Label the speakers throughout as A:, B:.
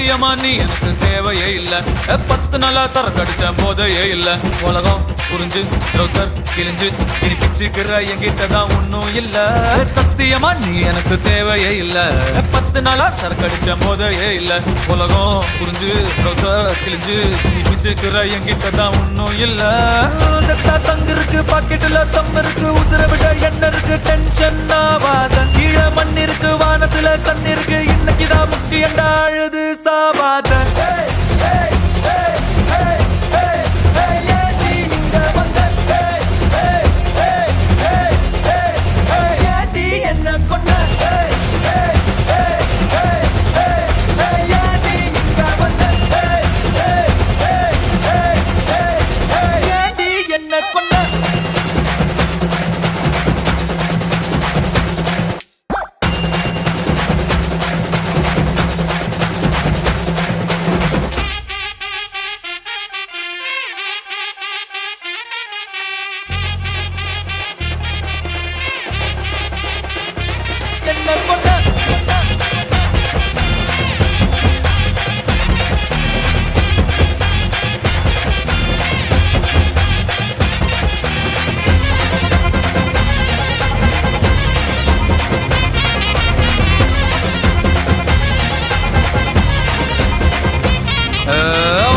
A: சத்தியமா நீ எனக்கு தேவையே இல்ல 10 நாளா சரக்கடிச்ச போதையே இல்ல உலகம் புரிஞ்சு ட்ரௌசர் கிழிஞ்சு இனி பிச்சுக்கிற என்கிட்டதான் ஒன்னும் இல்ல சத்தியமா நீ எனக்கு தேவையே இல்ல 10 நாளா சரக்கடிச்ச போதையே இல்ல உலகம் புரிஞ்சு ட்ரௌசர் கிழிஞ்சு இனி பிச்சுக்கிற என்கிட்டதான் ஒன்னும் இல்ல செத்தா சங்கு இருக்கு பாக்கெட்டுல தம் இருக்கு உசுர விட என்ன இருக்கு டென்ஷன் ஆவாத கீழே மண் இருக்கு வானத்துல சன் இருக்கு இன்னைக்குதான் முக்கியண்டா அழுது சாவாத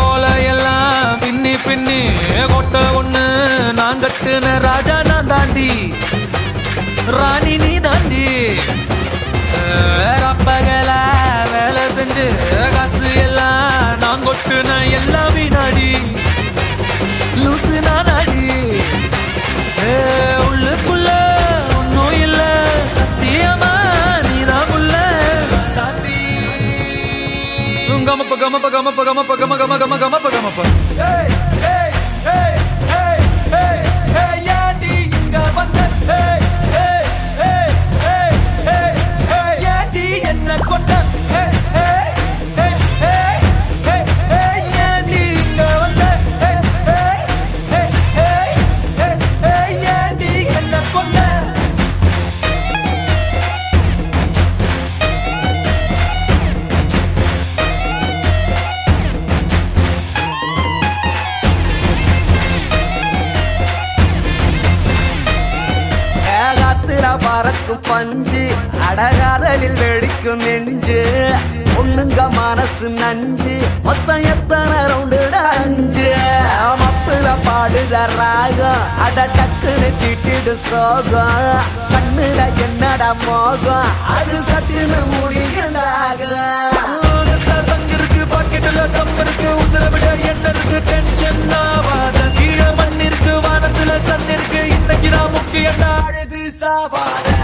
A: ஓலையெல்லாம் பின்னி பின்னி கொட்ட ஒண்ணு நான் கட்டுன ராஜா நான் தாண்டி ராணி நீ தாண்டி ரப்பகல வேலை செஞ்சு காசு எல்லாம் நான் கொட்டுன எல்லாம் வீணாடி லூசு நானாடி உள்ளுக்குள்ள ஒன்னும் இல்ல சத்தியமா நீதான் உள்ள சாத்தி கமப்ப கமப்ப கமப்ப கமப்ப கம கம கம கமப்ப கமப்ப
B: பறக்கும் பஞ்சு அடகாதலில் வெடிக்கும் நெஞ்சு ஒண்ணுங்க மனசு நஞ்சு மொத்தம் எத்தனை ரவுண்டு அஞ்சு மப்புல பாடுற ராகம் அட டக்குன்னு திட்டிடு சோகம் கண்ணுல என்னடா மோகம் அது சட்டுன்னு முடியுண்டாகும்
A: சங்கு இருக்கு பாக்கெட்டுல தம் இருக்கு உசுர விட என்ன இருக்கு டென்ஷன் ஆவாத கீழே மண் இருக்கு வானத்துல சன் இருக்கு இன்னைக்குதான் முக்கியண்டா அழுது சாவாத